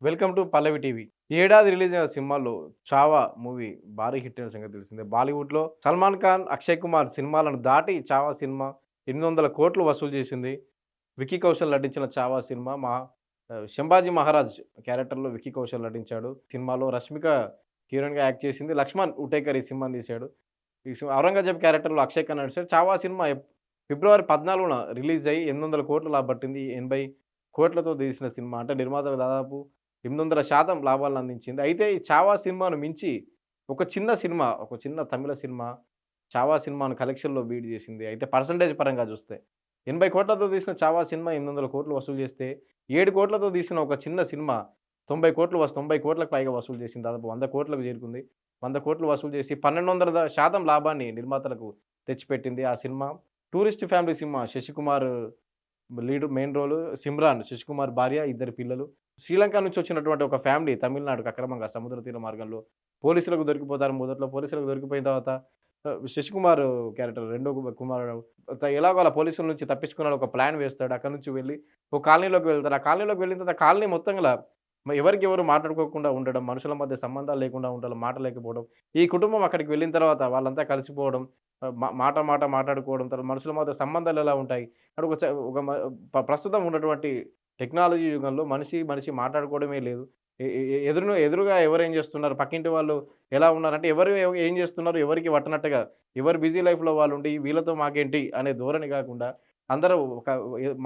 Welcome to Pallavi TV. ఈ ఏడాది release అయిన సినిమాల్లో 'చావా' మూవీ భారీ హిట్ అయిన సంగతి తెలిసిందే. బాలీవుడ్‌లో 'సల్మాన్ ఖాన్', 'అక్షయ్ కుమార్' సినిమాలను దాటి 'చావా' సినిమా 800,00,00,000 వసూలు చేసింది. విక్కీ కౌశల్ నటించిన 'చావా' సినిమా 'శంభాజీ మహారాజ్' క్యారెక్టర్‌లో విక్కీ కౌశల్ నటించాడు. సినిమాలో రష్మిక హీరోయిన్‌గా యాక్ట్ చేసింది. లక్ష్మణ్ ఉటేకర్ ఈ సినిమాని తీశాడు. ఔరంగజేబ్ క్యారెక్టర్‌లో అక్షయ్ ఖన్నా నటించాడు. 'చావా' సినిమా ఫిబ్రవరి 14న రిలీజ్ అయ్యి 800,00,00,000 లాభపట్టింది. 80,00,00,000తో తీసిన సినిమా. అంటే నిర్మాతలకు దాదాపు 800% లాభాలను అందించింది. అయితే ఈ 'చావా' సినిమాను మించి ఒక చిన్న సినిమా, ఒక చిన్న తమిళ సినిమా 'చావా' సినిమాను కలెక్షన్‌లో బీట్ చేసింది. అయితే పర్సెంటేజ్ పరంగా చూస్తే 80,00,00,000తో తీసిన 'చావా' సినిమా 800,00,00,000 వసూలు చేస్తే 7,00,00,000తో తీసిన ఒక చిన్న సినిమా 90,00,00,000 పైగా వసూలు చేసింది. దాదాపు 100,00,00,000కు చేరుకుంది. 100,00,00,000 వసూలు చేసి 1,200% లాభాన్ని నిర్మాతలకు తెచ్చిపెట్టింది ఆ సినిమా. టూరిస్ట్ ఫ్యామిలీ సినిమా 'శశికుమార్' మెయిన్ రోలు, 'సిమ్రాన్' శశికుమార్ భార్య, ఇద్దరు పిల్లలు. శ్రీలంక నుంచి వచ్చినటువంటి ఒక ఫ్యామిలీ తమిళనాడుకి అక్రమంగా సముద్ర తీర మార్గంలో పోలీసులకు దొరికిపోతారు. మొదట్లో పోలీసులకు దొరికిపోయిన తర్వాత శశికుమార్ క్యారెక్టర్ రెండో కుమారుడు ఎలాగో అలా పోలీసుల నుంచి తప్పించుకున్నాడు. ఒక ప్లాన్ వేస్తాడు. అక్కడి నుంచి వెళ్లి ఒక కాలనీలోకి వెళ్తారు. ఆ కాలనీలోకి వెళ్ళిన తర్వాత కాలనీ మొత్తంలా ఎవరికి ఎవరు మాట్లాడుకోకుండా ఉండడం, మనుషుల మధ్య సంబంధాలు లేకుండా ఉండడం, మాట లేకపోవడం. ఈ కుటుంబం అక్కడికి వెళ్ళిన తర్వాత వాళ్ళంతా కలిసిపోవడం, మాట మాట్లాడుకోవడం, తర్వాత మనుషుల మధ్య సంబంధాలు ఎలా ఉంటాయి? అంటే ఒక చ ఒక మ ప్రస్తుతం ఉన్నటువంటి టెక్నాలజీ యుగంలో మనిషి మాట్లాడుకోవడమే లేదు. ఎ ఎ ఎదురుగా ఎవరేం చేస్తున్నారు? పక్కింటి వాళ్ళు ఎలా ఉన్నారంటే ఎవరు ఏం చేస్తున్నారు? ఎవరికీ పట్టనట్టుగా ఎవరు బిజీ లైఫ్‌లో వాళ్ళుండి వీళ్ళతో మాకేంటి అనే ధోరణి కాకుండా అందరూ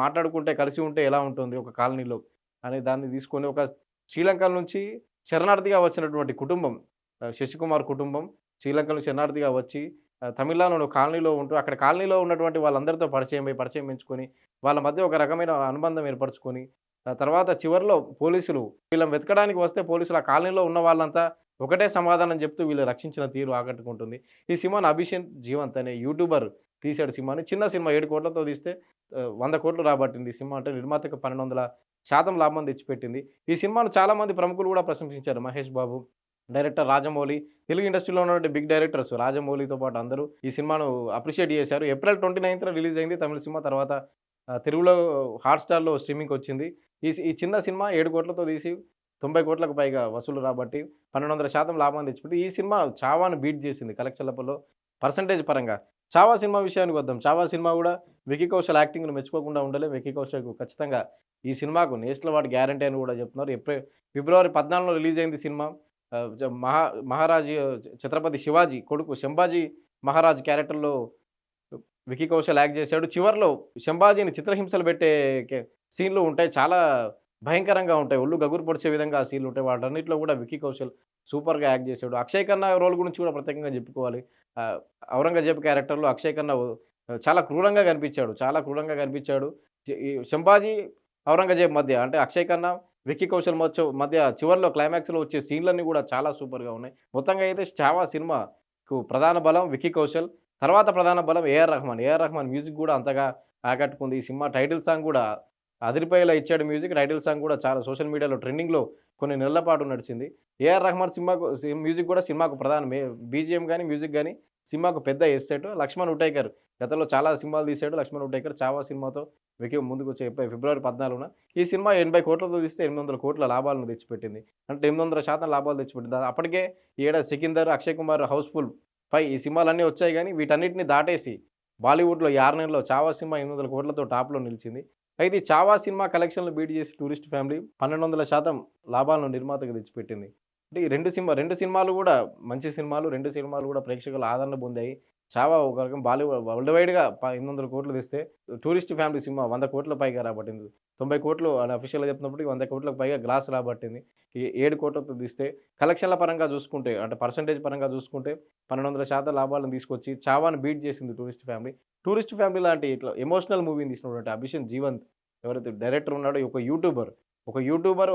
మాట్లాడుకుంటే కలిసి ఉంటే ఎలా ఉంటుంది ఒక కాలనీలో అనే దాన్ని తీసుకొని ఒక శ్రీలంక నుంచి శరణార్థిగా వచ్చినటువంటి కుటుంబం, శశికుమార్ కుటుంబం శ్రీలంక నుంచి శరణార్థిగా వచ్చి తమిళనాడులోని ఒక కాలనీలో ఉంటూ అక్కడ కాలనీలో ఉన్నటువంటి వాళ్ళందరితో పరిచయం పెంచుకొని వాళ్ళ మధ్య ఒక రకమైన అనుబంధం ఏర్పరచుకొని తర్వాత చివరిలో పోలీసులు వీళ్ళని వెతకడానికి వస్తే పోలీసులు ఆ కాలనీలో ఉన్న వాళ్ళంతా ఒకటే సమాధానం చెప్తూ వీళ్ళు రక్షించిన తీరు ఆకట్టుకుంటుంది. ఈ సినిమాని అభిషేక్ జీవంత్ అనే యూట్యూబర్ తీశాడు సినిమాని. చిన్న సినిమా 7,00,00,000తో తీస్తే 100,00,00,000 రాబట్టింది. ఈ సినిమా అంటే నిర్మాతకు 1,200% లాభం తెచ్చిపెట్టింది. ఈ సినిమాను చాలామంది ప్రముఖులు కూడా ప్రశంసించారు. మహేష్ బాబు, డైరెక్టర్ రాజమౌళి, తెలుగు ఇండస్ట్రీలో ఉన్నటువంటి బిగ్ డైరెక్టర్స్ రాజమౌళితో పాటు అందరూ ఈ సినిమాను అప్రిషియేట్ చేశారు. ఏప్రిల్ 29న రిలీజ్ అయింది తమిళ సినిమా. తర్వాత తెలుగులో హాట్‌స్టార్‌లో స్ట్రీమింగ్‌కొచ్చింది. ఈ చిన్న సినిమా 7,00,00,000తో తీసి 90,00,00,000కు పైగా వసూలు రాబట్టి 1,200% లాభాన్ని తెచ్చిపెట్టి ఈ సినిమా 'చావా'ను బీట్ చేసింది కలెక్షన్‌లలో పర్సెంటేజ్ పరంగా. 'చావా' సినిమా విషయానికి వద్దాం. 'చావా' సినిమా కూడా విక్కీ కౌశల్ యాక్టింగ్‌ను మెచ్చుకోకుండా ఉండలేం. విక్కీ కౌశల్‌కు ఖచ్చితంగా ఈ సినిమాకు నేషనల్ అవార్డ్ గ్యారంటీ అని కూడా చెప్తున్నారు. ఫిబ్రవరి 14లో రిలీజ్ అయింది సినిమా. ఆహ్, జ మహా మహారాజు ఛత్రపతి శివాజీ కొడుకు 'శంభాజీ మహారాజ్' క్యారెక్టర్‌లో విక్కీ కౌశల్ యాక్ట్ చేశాడు. చివర్లో శంభాజీని చిత్రహింసలు పెట్టే సీన్‌లు ఉంటాయి. చాలా భయంకరంగా ఉంటాయి. ఒళ్ళు గగురు పొడిచే విధంగా ఆ సీన్‌లు ఉంటాయి. వాటన్నిటిలో కూడా విక్కీ కౌశల్ సూపర్‌గా యాక్ట్ చేశాడు. అక్షయ్ ఖన్నా రోల్ గురించి కూడా ప్రత్యేకంగా చెప్పుకోవాలి. ఔరంగజేబ్ క్యారెక్టర్‌లో అక్షయ్ ఖన్నా చాలా క్రూరంగా కనిపించాడు. చాలా క్రూరంగా కనిపించాడు. ఈ శంభాజీ, ఔరంగజేబ్ మధ్య అంటే అక్షయ్ ఖన్నా, విక్కీ కౌశల్ మధ్య చివర్లో క్లైమాక్స్‌లో వచ్చే సీన్‌లన్నీ కూడా చాలా సూపర్‌గా ఉన్నాయి. మొత్తంగా అయితే 'చావా' సినిమాకు ప్రధాన బలం విక్కీ కౌశల్. తర్వాత ప్రధాన బలం ఏఆర్ రెహమాన్. ఏఆర్ రెహమాన్ మ్యూజిక్ గూడా అంతగా ఆకట్టుకుంది. ఈ సినిమా టైటిల్ సాంగ్ గూడా అదిరిపోయేలా ఇచ్చాడు మ్యూజిక్. టైటిల్ సాంగ్ గూడా చాలా సోషల్ మీడియాలో ట్రెండింగ్‌లో కొన్ని నెలల పాటు నడిచింది. ఏఆర్ రెహమాన్ మ్యూజిక్ గూడా సినిమాకు ప్రధాన బీజీఎం గాని, మ్యూజిక్ గాని సినిమాకు పెద్ద ఎస్సెట్. లక్ష్మణ్ ఉటేకర్ గతంలో చాలా సినిమాలు తీశాడు. లక్ష్మణ్ ఉటేకర్ 'చావా' సినిమాతో ముందుకొచ్చి ఫిబ్రవరి 14న ఈ సినిమా 80,00,00,000తో తీస్తే 800,00,00,000 లాభాలను తెచ్చిపెట్టింది. అంటే 800% లాభాలు తెచ్చిపెట్టింది. అప్పటికే ఈ ఏడాది 'సికిందర్', 'అక్షయ్ కుమార్', 'హౌస్‌ఫుల్ 5' ఈ సినిమాలన్నీ వచ్చాయి గానీ వీటన్నిటిని దాటేసి బాలీవుడ్‌లో ఈ 6 నెలల్లో 'చావా' సినిమా 800,00,00,000తో టాప్‌లో నిలిచింది. అయితే ఈ 'చావా' సినిమా కలెక్షన్‌లు బీట్ చేసి టూరిస్ట్ ఫ్యామిలీ 1,200% లాభాలను నిర్మాతకు తెచ్చిపెట్టింది. అంటే ఈ 2 సినిమాలు గూడా మంచి సినిమాలు. 2 సినిమాలు గూడా ప్రేక్షకుల ఆదరణ పొందాయి. 'చావా' ఒక రకం వరల్డ్ వైడ్‌గా 800,00,00,000 తెస్తే 'టూరిస్ట్ ఫ్యామిలీ' సినిమా 100,00,00,000 పైగా రాబట్టింది. 90,00,00,000 అని అఫీషియల్‌గా చెప్తున్నప్పటికి 100,00,00,000కి పైగా గ్రాస్ రాబట్టింది. 7,00,00,000తో తీస్తే కలెక్షన్‌ల పరంగా చూసుకుంటే అంటే పర్సెంటేజ్ పరంగా చూసుకుంటే 1,200% లాభాలను తీసుకొచ్చి 'చావా'ని బీట్ చేసింది 'టూరిస్ట్ ఫ్యామిలీ'. 'టూరిస్ట్ ఫ్యామిలీ' లాంటి ఇట్లా ఎమోషనల్ మూవీని తీసినటువంటి అభిషేక్ జీవంత్ ఎవరైతే డైరెక్టర్ ఉన్నాడో ఒక యూట్యూబర్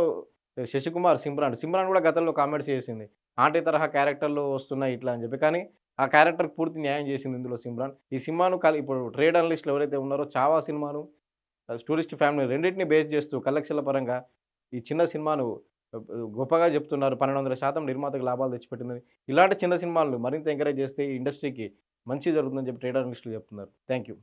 'శశికుమార్', 'సిమ్రాన్' కూడా గతంలో కామెంట్స్ చేసింది. ఆంటీ తరహా క్యారెక్టర్‌లు వస్తున్నాయి ఇట్లా అని చెప్పి. కానీ ఆ క్యారెక్టర్‌కి పూర్తి న్యాయం చేసింది ఇందులో 'సిమ్రాన్'. ఈ సినిమాను ఇప్పుడు ట్రేడ్ అనలిస్ట్‌లు ఎవరైతే ఉన్నారో 'చావా' సినిమాను, 'టూరిస్ట్ ఫ్యామిలీ' రెండిటిని బేస్ చేస్తూ కలెక్షన్‌ల పరంగా ఈ చిన్న సినిమాను గొప్పగా చెప్తున్నారు. 1,200% నిర్మాతకు లాభాలు తెచ్చిపెట్టిందని. ఇలాంటి చిన్న సినిమాలను మరింత ఎంకరేజ్ చేస్తే ఈ ఇండస్ట్రీకి మంచి జరుగుతుందని చెప్పి ట్రేడ్ అనలిస్టులు చెప్తున్నారు. Thank you.